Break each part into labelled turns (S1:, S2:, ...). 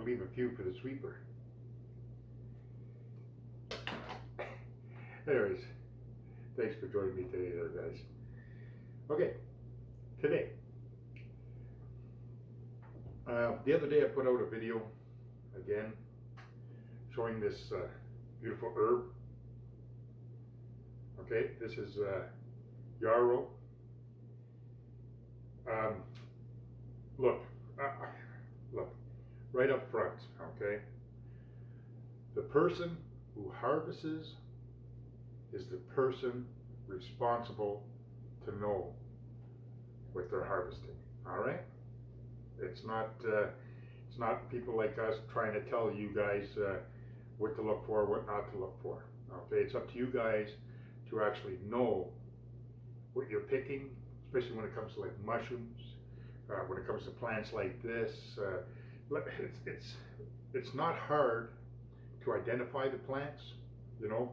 S1: leave a few for the sweeper. Anyways, thanks for joining me today there, guys. Okay, today. The other day I put out a video, again, showing this beautiful herb. Okay, this is yarrow. Look, right up front, okay? The person who harvests is the person responsible to know what they're harvesting, all right? It's not people like us trying to tell you guys what to look for, what not to look for, okay? It's up to you guys to actually know what you're picking, especially when it comes to like mushrooms, when it comes to plants like this. It's not hard to identify the plants, you know,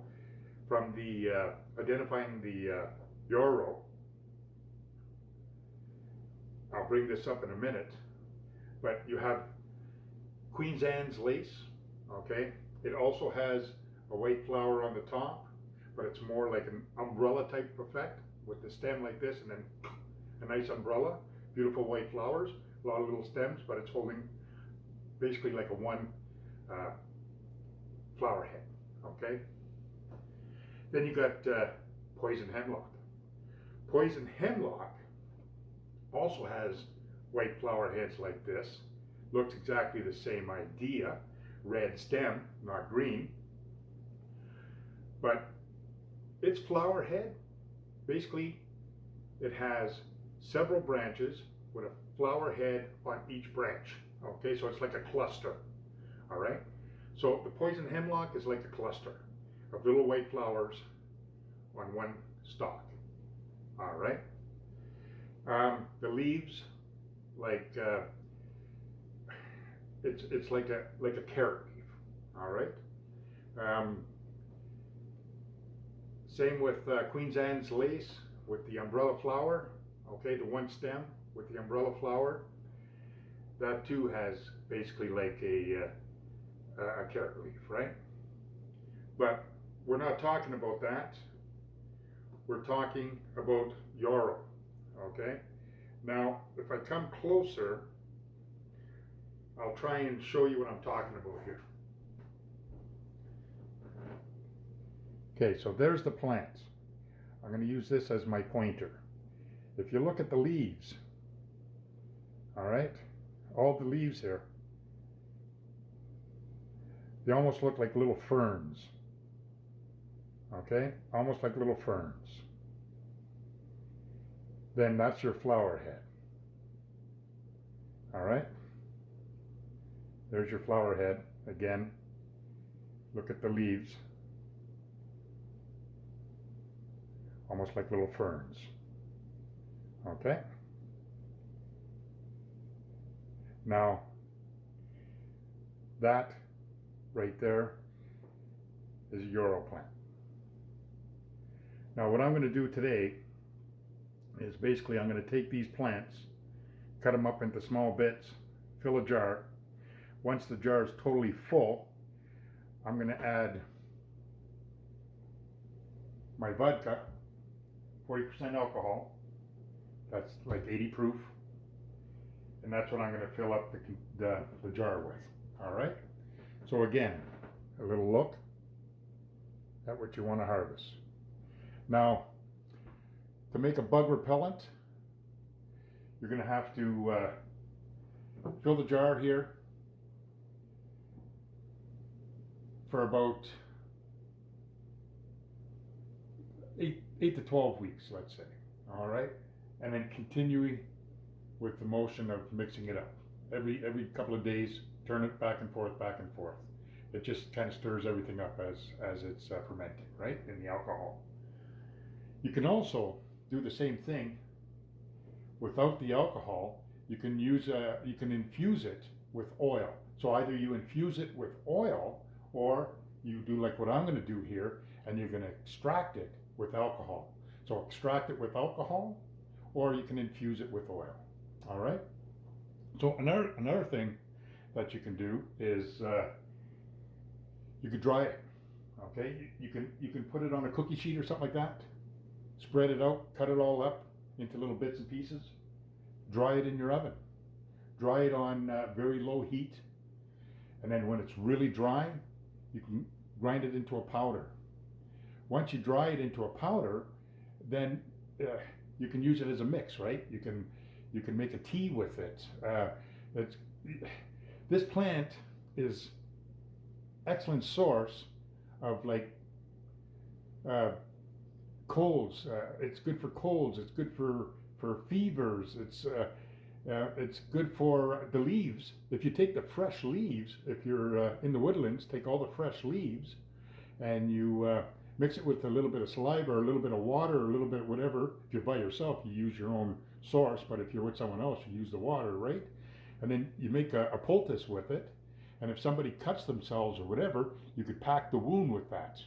S1: from the identifying the yarrow. I'll bring this up in a minute, but you have Queen Anne's lace, okay? It also has a white flower on the top, but it's more like an umbrella type effect with the stem like this and then a nice umbrella, beautiful white flowers, a lot of little stems, but it's holding basically like a one flower head, okay? Then you got Poison Hemlock. Poison Hemlock also has white flower heads like this. Looks exactly the same idea. Red stem, not green. But its flower head, basically, it has several branches with a flower head on each branch. Okay, so it's like a cluster. All right? So the poison hemlock is like a cluster of little white flowers on one stalk. All right? The leaves, like it's like a carrot leaf. All right. Same with Queen Anne's lace with the umbrella flower. Okay, the one stem with the umbrella flower. That too has basically like a carrot leaf, right? But we're not talking about that. We're talking about yarrow. Okay, now if I come closer, I'll try and show you what I'm talking about here. Okay, so there's the plants. I'm going to use this as my pointer. If you look at the leaves, all right, all the leaves here, they almost look like little ferns. Okay, almost like little ferns. Then that's your flower head. All right, there's your flower head. Again, look at the leaves, almost like little ferns. Okay, now that right there is a yarrow plant. Now what I'm going to do today is basically I'm going to take these plants, cut them up into small bits, fill a jar. Once the jar is totally full, I'm going to add my vodka, 40% alcohol. That's like 80 proof. And that's what I'm going to fill up the jar with. All right? So again, a little look at what you want to harvest. Now, to make a bug repellent, you're going to have to fill the jar here for about 8 to 12 weeks, let's say. All right, and then continuing with the motion of mixing it up. Every couple of days, turn it back and forth, back and forth. It just kind of stirs everything up as it's fermenting, right, in the alcohol. You can also do the same thing without the alcohol. You can infuse it with oil. So either you infuse it with oil, or you do like what I'm going to do here, and you're going to extract it with alcohol. So extract it with alcohol, or you can infuse it with oil. All right. So another thing that you can do is you could dry it. Okay, you can put it on a cookie sheet or something like that. Spread it out, cut it all up into little bits and pieces. Dry it in your oven. Dry it on very low heat, and then when it's really dry, you can grind it into a powder. Once you dry it into a powder, then you can use it as a mix, right? You can make a tea with it. It's, this plant is excellent source of like colds. It's good for colds. It's good for fevers. It's good for the leaves. If you take the fresh leaves, if you're in the woodlands, take all the fresh leaves and you mix it with a little bit of saliva or a little bit of water or a little bit of whatever. If you're by yourself, you use your own source, but if you're with someone else, you use the water, right? And then you make a poultice with it. And if somebody cuts themselves or whatever, you could pack the wound with that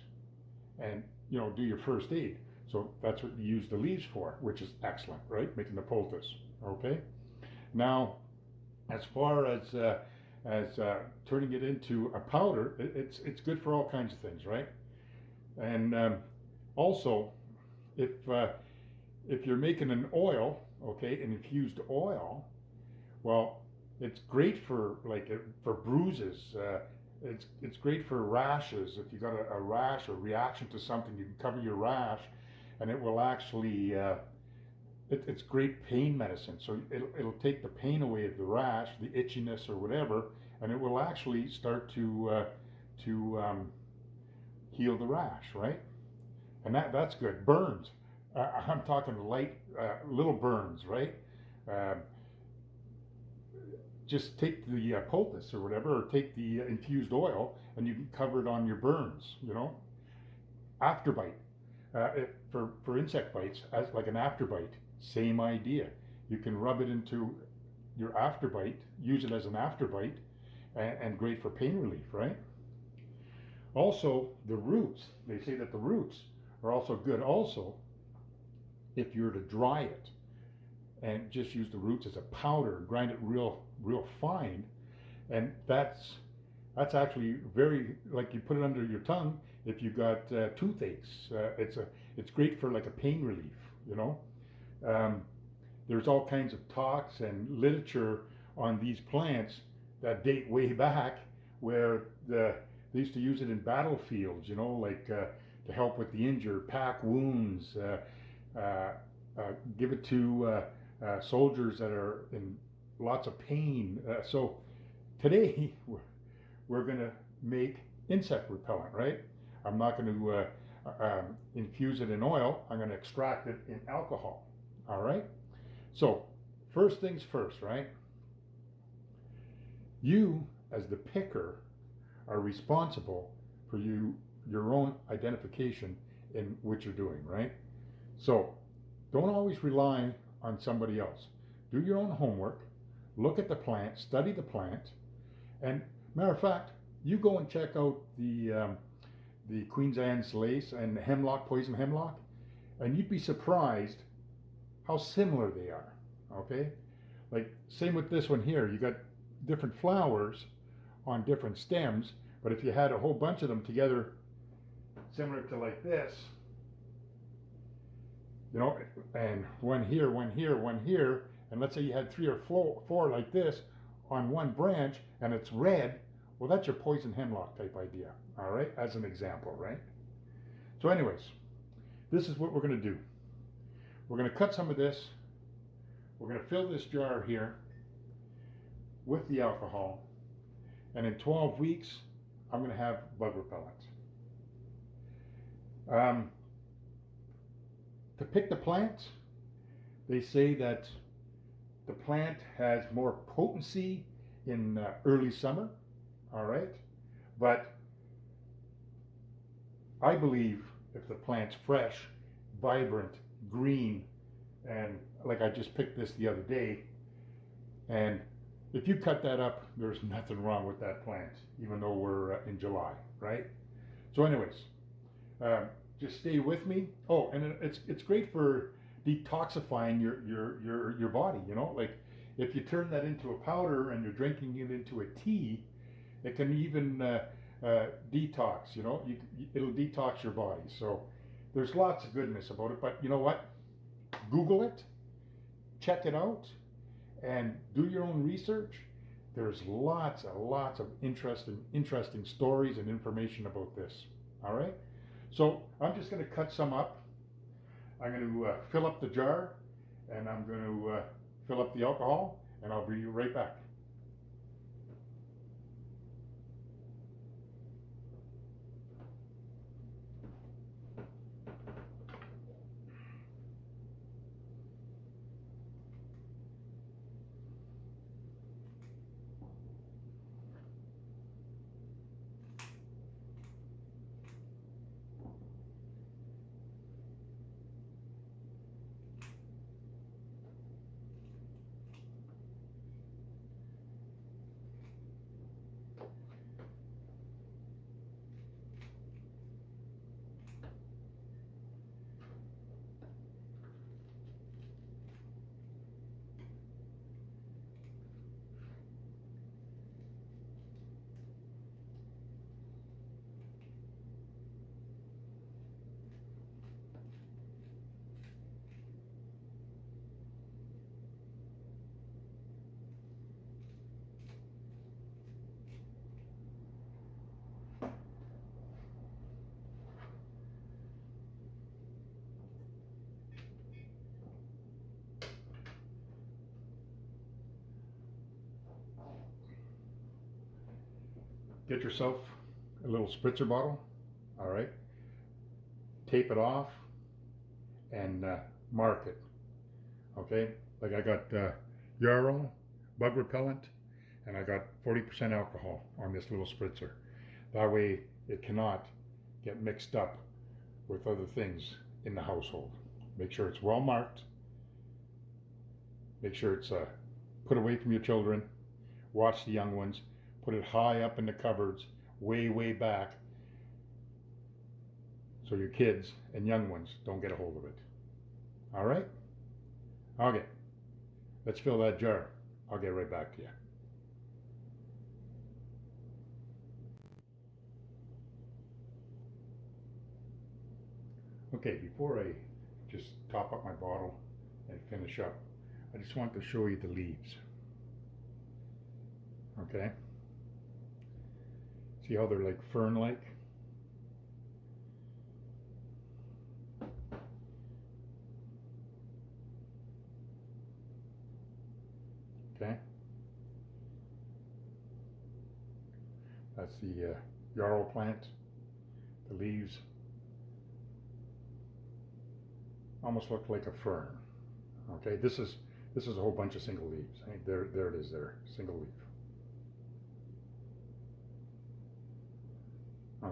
S1: and, you know, do your first aid. So that's what you use the leaves for, which is excellent, right? Making the poultice, okay? Now, as far as turning it into a powder, it's good for all kinds of things, right? And also, if you're making an oil, okay, an infused oil, well, it's great for bruises. It's great for rashes. If you got a rash or reaction to something, you can cover your rash, and it will actually. It's great pain medicine. So it'll take the pain away of the rash, the itchiness or whatever, and it will actually start to heal the rash, right? And that's good. Burns. I'm talking light, little burns, right? Just take the poultice or whatever, or take the infused oil, and you can cover it on your burns. You know, afterbite for insect bites, as like an afterbite. Same idea. You can rub it into your afterbite, use it as an afterbite, and great for pain relief, right? Also, the roots. They say that the roots are also good. Also, if you're to dry it and just use the roots as a powder, grind it real fine, and that's actually very, like, you put it under your tongue if you got toothaches. It's great for like a pain relief, you know. There's all kinds of talks and literature on these plants that date way back, where they used to use it in battlefields, you know, like to help with the injured, pack wounds, give it to soldiers that are in lots of pain. So today we're going to make insect repellent, right? I'm not going to infuse it in oil. I'm going to extract it in alcohol. All right. So first things first, right? You, as the picker, are responsible for your own identification in what you're doing, right? So don't always rely on somebody else. Do your own homework. Look at the plant. Study the plant. And matter of fact, you go and check out the Queen Anne's lace and the hemlock, poison hemlock, and you'd be surprised how similar they are. Okay, like same with this one here. You got different flowers on different stems, but if you had a whole bunch of them together, similar to like this, you know, and one here, one here, one here, and let's say you had 3 or 4 like this on one branch, and it's red, well, that's your poison hemlock type idea, all right, as an example, right? So anyways, this is what we're going to do. We're going to cut some of this. We're going to fill this jar here with the alcohol, and in 12 weeks, I'm going to have bug repellent. To pick the plant, they say that the plant has more potency in early summer, all right? But I believe if the plant's fresh, vibrant, green, and like I just picked this the other day, and if you cut that up, there's nothing wrong with that plant, even though we're in July, right? So anyways, just stay with me. Oh, and it's great for detoxifying your body, you know, like If you turn that into a powder and you're drinking it into a tea, it can even detox. It'll detox your body. So there's lots of goodness about it. But you know what? Google it, check it out, and do your own research. There's lots of interesting stories and information about this. All right. So I'm just going to cut some up. I'm going to fill up the jar, and I'm going to fill up the alcohol, and I'll be right back. Get yourself a little spritzer bottle, all right? Tape it off and mark it, okay? Like I got Yarrow bug repellent, and I got 40% alcohol on this little spritzer. That way it cannot get mixed up with other things in the household. Make sure it's well marked. Make sure it's put away from your children. Watch the young ones. Put it high up in the cupboards, way back, so your kids and young ones don't get a hold of it. All right? Okay. Let's fill that jar. I'll get right back to you. Okay, before I just top up my bottle and finish up, I just want to show you the leaves. Okay? See how they're like fern-like? Okay? That's the Yarrow plant. The leaves almost look like a fern. Okay, this is a whole bunch of single leaves. There it is there, single leaf.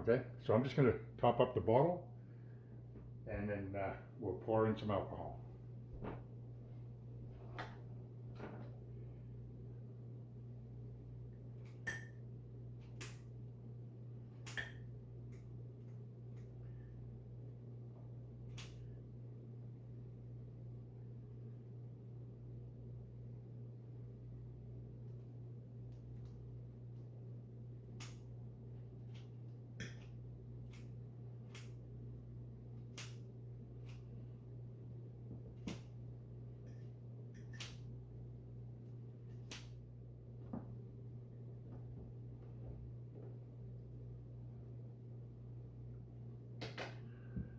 S1: Okay, so I'm just going to top up the bottle, and then we'll pour in some alcohol.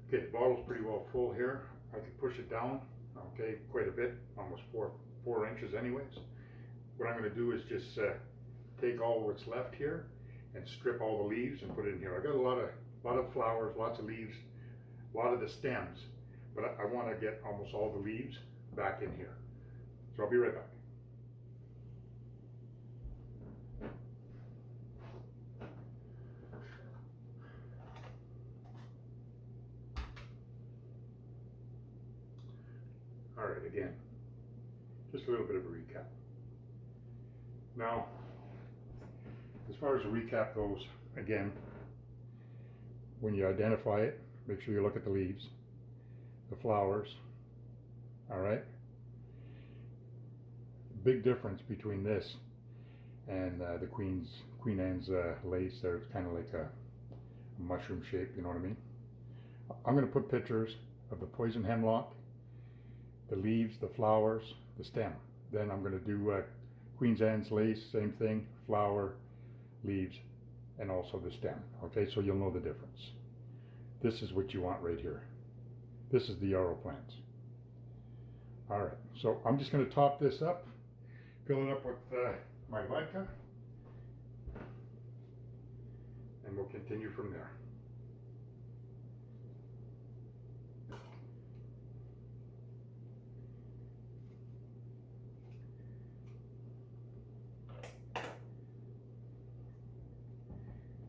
S1: Okay, the bottle's pretty well full here. I can push it down, okay, quite a bit, almost four inches anyways. What I'm going to do is just take all what's left here and strip all the leaves and put it in here. I got a lot of flowers, lots of leaves, a lot of the stems, but I want to get almost all the leaves back in here. So I'll be right back. All right, again, just a little bit of a recap. Now, as far as the recap goes, again, when you identify it, make sure you look at the leaves, the flowers, all right? big difference between this and the Queen Anne's lace. There, it's kind of like a mushroom shape, you know what I mean? I'm going to put pictures of the Poison hemlock, the leaves, the flowers, the stem. Then I'm going to do Queen Anne's lace, same thing, flower, leaves, and also the stem. Okay, so you'll know the difference. This is what you want right here. This is the Yarrow plant. All right, so I'm just going to top this up, fill it up with my vodka, and we'll continue from there.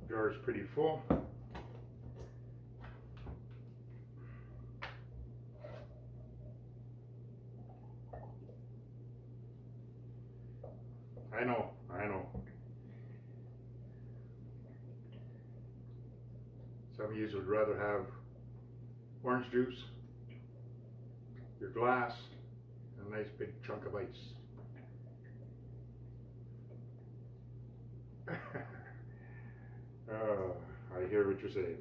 S1: Jar is pretty full. I know. Some of you would rather have orange juice, your glass, and a nice big chunk of ice. I hear what you're saying.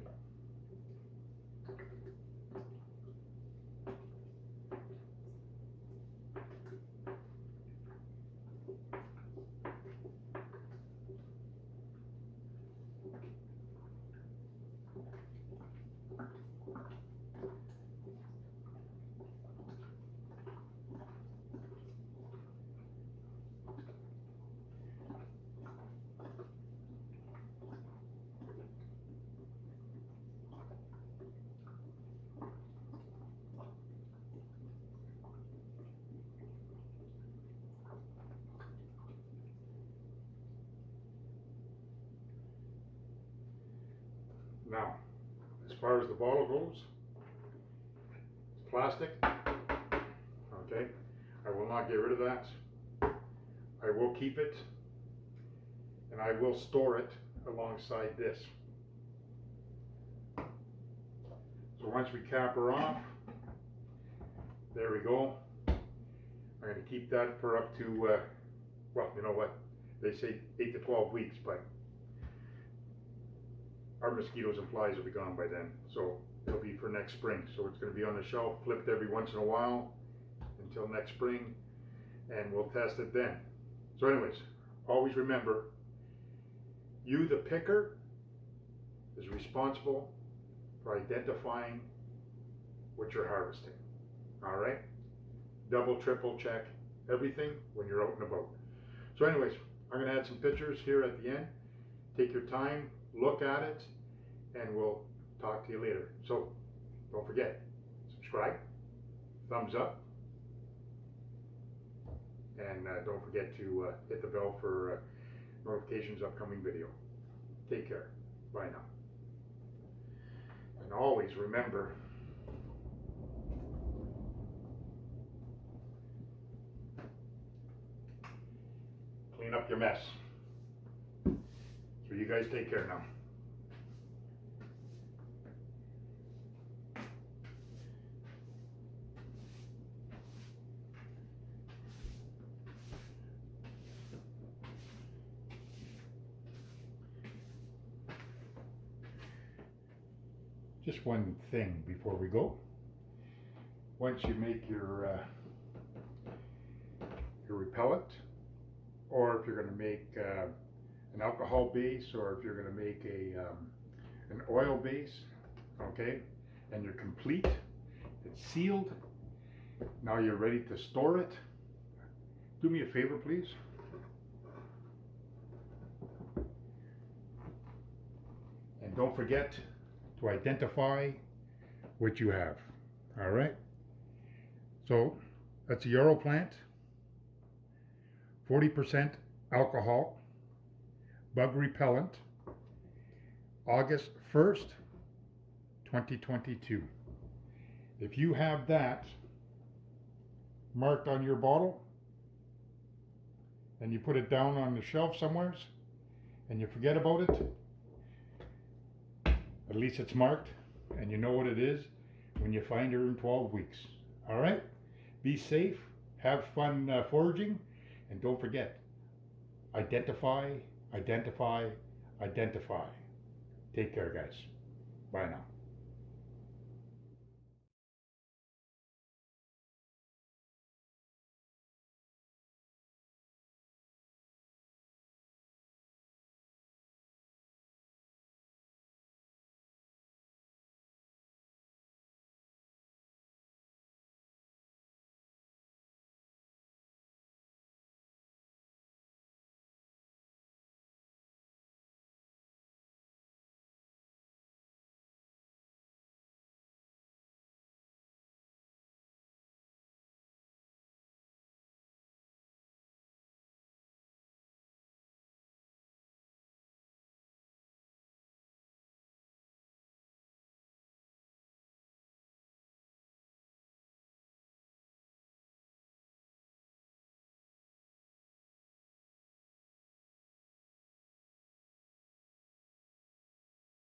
S1: Now, as far as the bottle goes, it's plastic, okay? I will not get rid of that. I will keep it, and I will store it alongside this. So once we cap her off, there we go. I'm going to keep that for up to, well, you know what? They say 8 to 12 weeks, but our mosquitoes and flies will be gone by then, so it'll be for next spring. So it's going to be on the shelf, flipped every once in a while until next spring, and we'll test it then. So anyways, always remember, you the picker is responsible for identifying what you're harvesting. All right? Double, triple check everything when you're out and about. So anyways, I'm going to add some pictures here at the end. Take your time, look at it, and we'll talk to you later. So don't forget, subscribe, thumbs up, and don't forget to hit the bell for notifications upcoming video. Take care. Bye now. And always remember, clean up your mess. So you guys take care now. Just one thing before we go. Once you make your repellent, or if you're going to make an alcohol base, or if you're going to make an oil base, okay, and you're complete, it's sealed, now you're ready to store it, do me a favor please. And don't forget to identify what you have. All right, so that's a Yarrow plant, 40% alcohol, bug repellent, August 1st, 2022. If you have that marked on your bottle and you put it down on the shelf somewhere and you forget about it, at least it's marked and you know what it is when you find her in 12 weeks. All right, be safe, have fun foraging, And don't forget, identify, identify, identify. Take care, guys. Bye now.